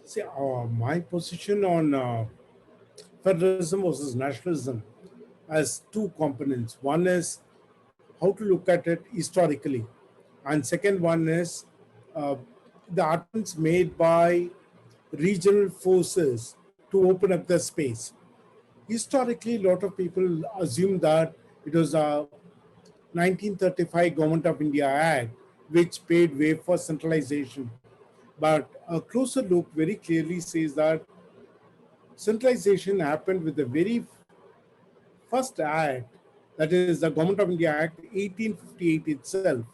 See, my position on federalism versus nationalism has two components. One is how to look at it historically, and second one is uh, the attempts made by regional forces to open up the space. Historically, a lot of people assume that it was a 1935 Government of India Act which paved way for centralization. But a closer look very clearly says that centralization happened with the very first act, that is the Government of India Act 1858 itself.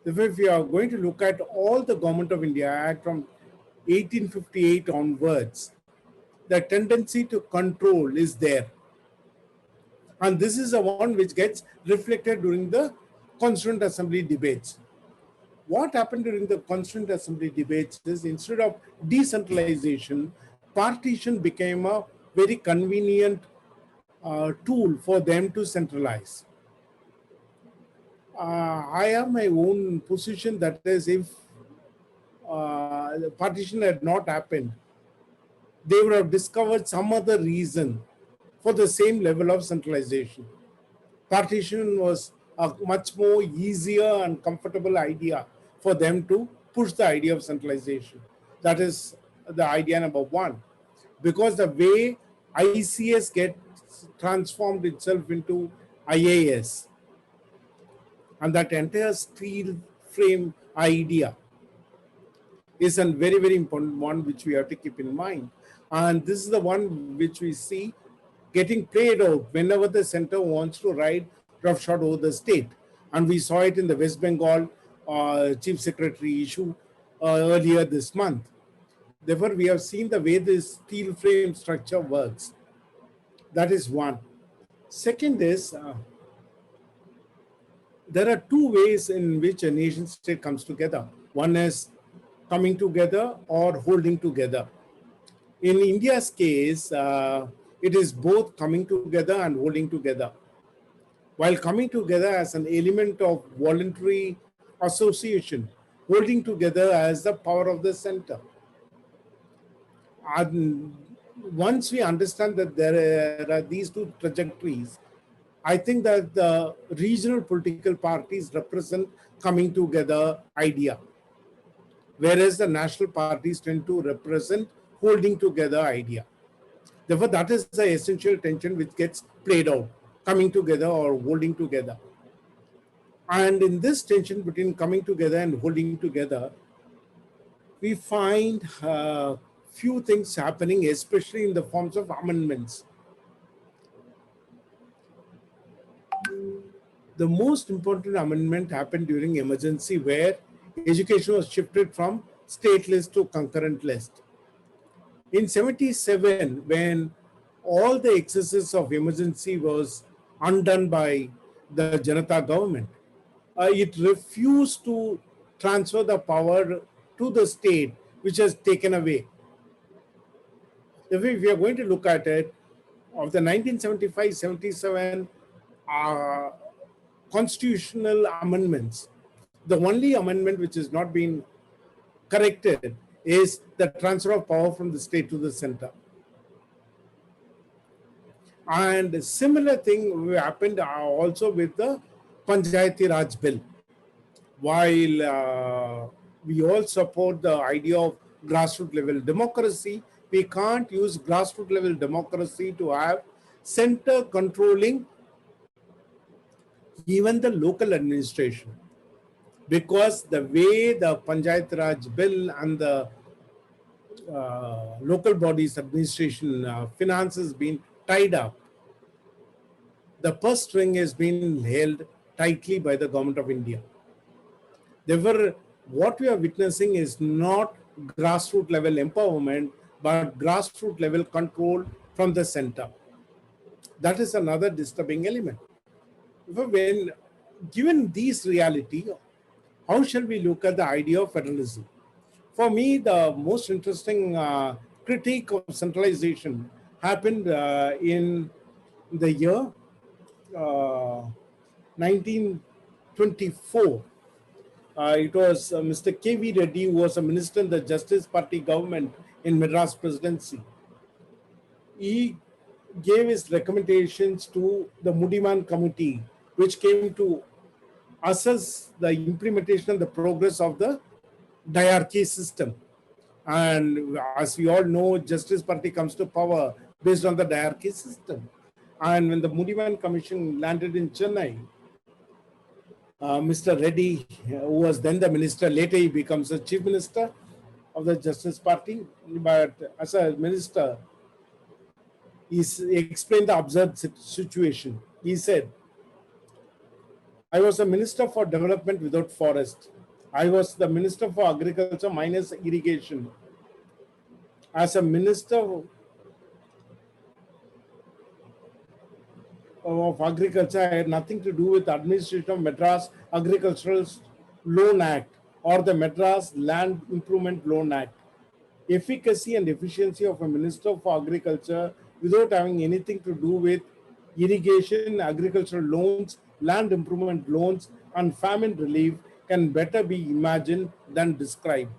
If we are going to look at all the Government of India Act from 1858 onwards, the tendency to control is there. And this is the one which gets reflected during the Constituent Assembly debates. What happened during the Constituent Assembly debates is instead of decentralization, partition became a very convenient tool for them to centralize. I have my own position that is if the partition had not happened, they would have discovered some other reason for the same level of centralization. Partition was a much more easier and comfortable idea for them to push the idea of centralization. That is the idea number one. Because the way ICS gets transformed itself into IAS, and that entire steel frame idea is a very, very important one which we have to keep in mind. And this is the one which we see getting played out whenever the center wants to ride roughshod over the state. And we saw it in the West Bengal Chief Secretary issue earlier this month. Therefore, we have seen the way this steel frame structure works. That is one. Second is, there are two ways in which a nation state comes together. One is coming together or holding together. In India's case, it is both coming together and holding together. While coming together as an element of voluntary association, holding together as the power of the center. And once we understand that there are these two trajectories, I think that the regional political parties represent coming together idea, whereas the national parties tend to represent holding together idea. Therefore, that is the essential tension which gets played out, coming together or holding together. And in this tension between coming together and holding together, we find few things happening, especially in the forms of amendments. The most important amendment happened during emergency, where education was shifted from state list to concurrent list. In 77, when all the excesses of emergency was undone by the Janata government, it refused to transfer the power to the state, which has taken away. If we are going to look at it, of the 1975-77 uh, constitutional amendments, the only amendment which has not been corrected is the transfer of power from the state to the center. And a similar thing happened also with the Panchayati Raj bill. While we all support the idea of grassroots level democracy, we can't use grassroots level democracy to have center controlling even the local administration, because the way the Panchayat Raj bill and the local bodies administration finances been tied up, the purse string has been held tightly by the Government of India. Therefore, what we are witnessing is not grassroots level empowerment, but grassroots level control from the center. That is another disturbing element. When given this reality, how shall we look at the idea of federalism? For me, the most interesting critique of centralization happened in the year 1924, It was Mr. K.V. Reddy, who was a minister in the Justice Party government in Madras Presidency. He gave his recommendations to the Mudiman Committee, which came to assess the implementation and the progress of the diarchy system. And as we all know, Justice Party comes to power based on the diarchy system. And when the Mudiman Commission landed in Chennai, Mr. Reddy, who was then the minister, later he becomes the chief minister of the Justice Party. But as a minister, he explained the absurd situation. He said, I was a minister for development without forest. I was the minister for agriculture minus irrigation. As a minister of agriculture, I had nothing to do with the administration of Madras Agricultural Loan Act or the Madras Land Improvement Loan Act. Efficacy and efficiency of a minister for agriculture without having anything to do with irrigation, agricultural loans, land improvement loans, and famine relief can better be imagined than described.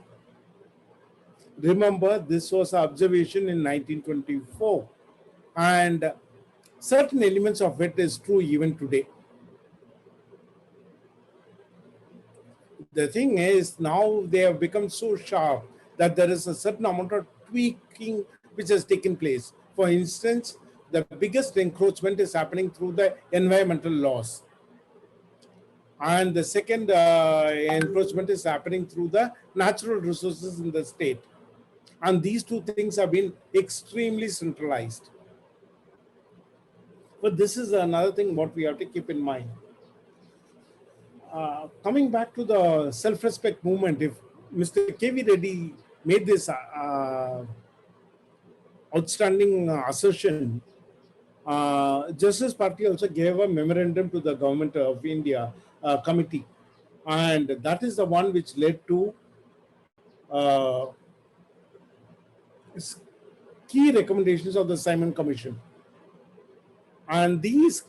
Remember, this was an observation in 1924, and certain elements of it is true even today. The thing is, now they have become so sharp that there is a certain amount of tweaking which has taken place. For instance, the biggest encroachment is happening through the environmental laws. And the second encroachment is happening through the natural resources in the state. And these two things have been extremely centralized. But this is another thing what we have to keep in mind. Coming back to the self-respect movement, if Mr. K.V. Reddy made this outstanding assertion, Justice Party also gave a memorandum to the Government of India committee, and that is the one which led to key recommendations of the Simon Commission. And these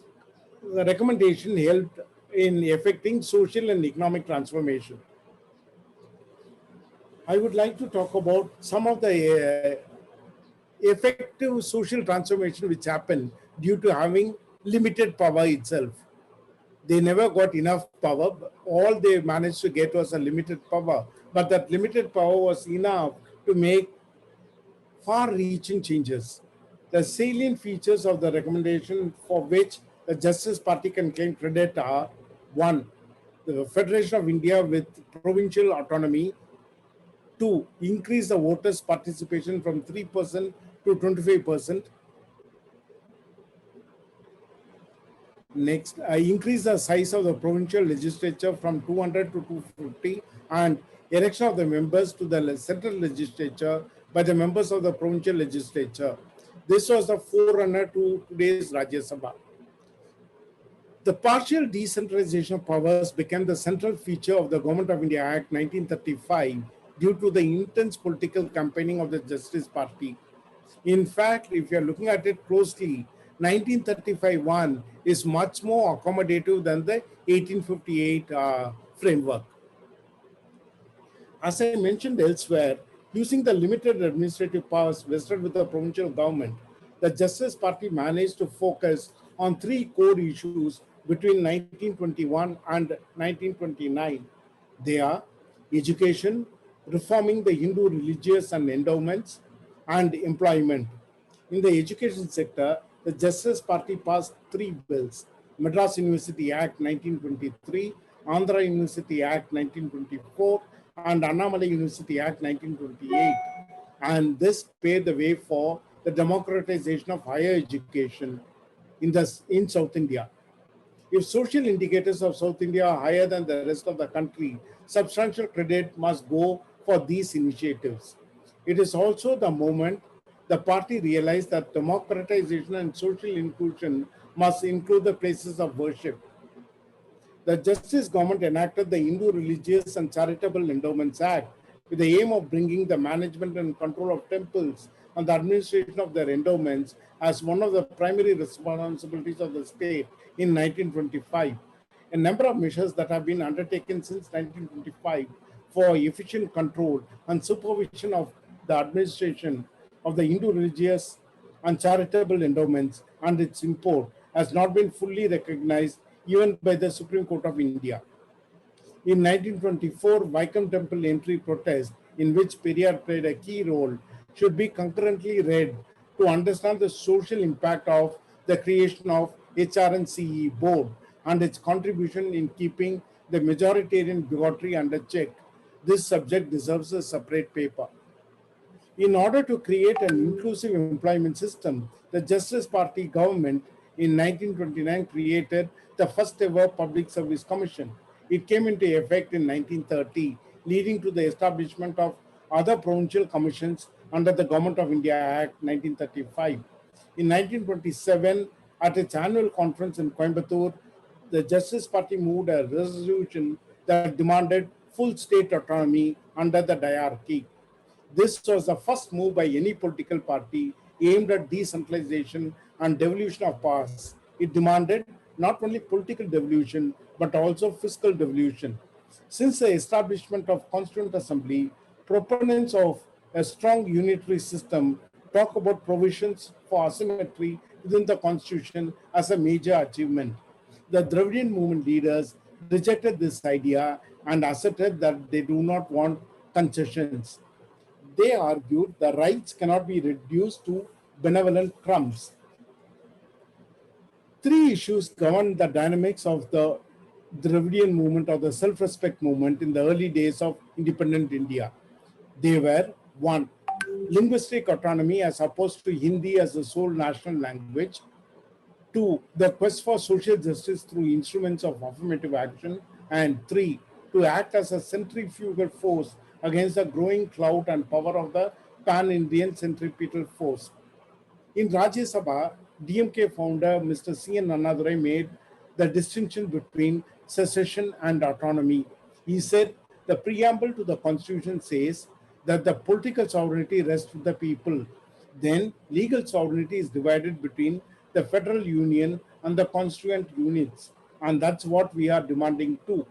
recommendations helped in effecting social and economic transformation. I would like to talk about some of the effective social transformation which happened due to having limited power itself. They never got enough power. All they managed to get was a limited power. But that limited power was enough to make far-reaching changes. The salient features of the recommendation for which the Justice Party can claim credit are: 1. The Federation of India with provincial autonomy. 2. Increase the voters' participation from 3% to 25%. Next, increase the size of the provincial legislature from 200 to 250, and election of the members to the central legislature by the members of the provincial legislature. This was the forerunner to today's Rajya Sabha. The partial decentralization of powers became the central feature of the Government of India Act 1935 due to the intense political campaigning of the Justice Party. In fact, if you are looking at it closely, 1935-1 is much more accommodative than the 1858 framework. As I mentioned elsewhere, using the limited administrative powers vested with the provincial government, the Justice Party managed to focus on three core issues between 1921 and 1929. They are education, reforming the Hindu religious and endowments, and employment. In the education sector, the Justice Party passed three bills: Madras University Act 1923, Andhra University Act 1924, and Annamalai University Act 1928. And this paved the way for the democratization of higher education in South India. If social indicators of South India are higher than the rest of the country, substantial credit must go for these initiatives. It is also the moment the party realized that democratization and social inclusion must include the places of worship. The Justice Government enacted the Hindu Religious and Charitable Endowments Act with the aim of bringing the management and control of temples and the administration of their endowments as one of the primary responsibilities of the state in 1925. a number of measures that have been undertaken since 1925 for efficient control and supervision of the administration of the Hindu religious and charitable endowments and its import has not been fully recognized even by the Supreme Court of India. In 1924, Vaikam Temple entry protest, in which Periyar played a key role, should be concurrently read to understand the social impact of the creation of HRNCE board and its contribution in keeping the majoritarian bigotry under check. This subject deserves a separate paper. In order to create an inclusive employment system, the Justice Party government in 1929 created the first ever Public Service Commission. It came into effect in 1930, leading to the establishment of other provincial commissions under the Government of India Act 1935. In 1927, at its annual conference in Coimbatore, the Justice Party moved a resolution that demanded full state autonomy under the diarchy. This was the first move by any political party aimed at decentralization and devolution of powers. It demanded not only political devolution but also fiscal devolution. Since the establishment of Constituent Assembly, proponents of a strong unitary system talk about provisions for asymmetry within the Constitution as a major achievement. The Dravidian movement leaders rejected this idea and asserted that they do not want concessions. They argued the rights cannot be reduced to benevolent crumbs. Three issues governed the dynamics of the Dravidian movement or the self-respect movement in the early days of independent India. They were: one, linguistic autonomy as opposed to Hindi as the sole national language; two, the quest for social justice through instruments of affirmative action; and three, to act as a centrifugal force against the growing clout and power of the pan-Indian centripetal force. In Rajya Sabha, DMK founder Mr. C.N. Annadurai made the distinction between secession and autonomy. He said, the preamble to the Constitution says that the political sovereignty rests with the people. Then legal sovereignty is divided between the federal union and the constituent units. And that's what we are demanding too.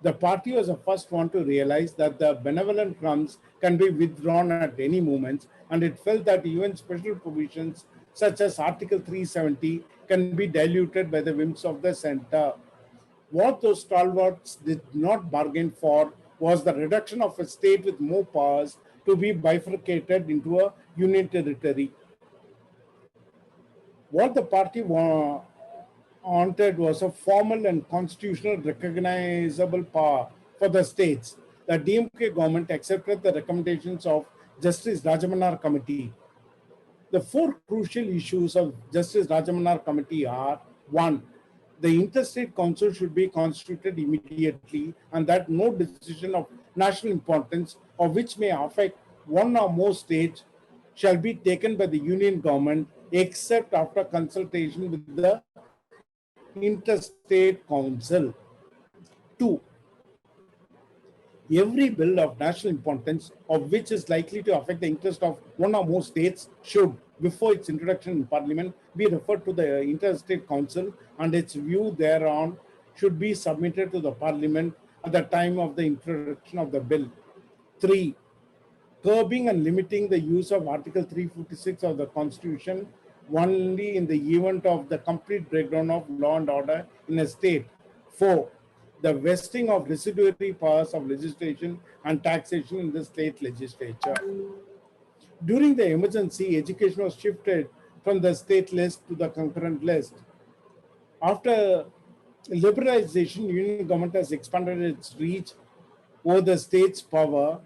The party was the first one to realize that the benevolent crumbs can be withdrawn at any moment, and it felt that even special provisions such as Article 370 can be diluted by the whims of the center. What those stalwarts did not bargain for was the reduction of a state with more powers to be bifurcated into a union territory. What the party wanted was a formal and constitutional recognizable power for the states. The DMK government accepted the recommendations of Justice Rajamanar Committee. The four crucial issues of Justice Rajamanar Committee are: one, the interstate council should be constituted immediately, and that no decision of national importance or which may affect one or more states shall be taken by the union government except after consultation with the interstate council. Two, every bill of national importance of which is likely to affect the interest of one or more states should, before its introduction in Parliament, be referred to the Interstate Council, and its view thereon should be submitted to the Parliament at the time of the introduction of the bill. Three, curbing and limiting the use of Article 356 of the Constitution only in the event of the complete breakdown of law and order in a state. Four, the vesting of residuary powers of legislation and taxation in the state legislature. During the emergency, education was shifted from the state list to the concurrent list. After liberalization, union government has expanded its reach over the state's power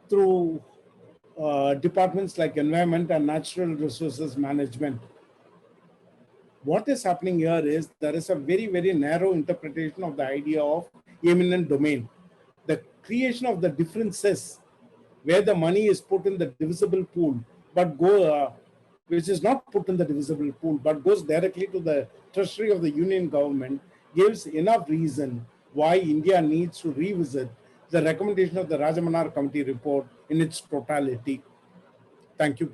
through departments like environment and natural resources management. What is happening here is there is a very, very narrow interpretation of the idea of eminent domain. The creation of the differences where the money is put in the divisible pool, but which is not put in the divisible pool, but goes directly to the treasury of the union government, gives enough reason why India needs to revisit the recommendation of the Rajamanar Committee report in its totality. Thank you.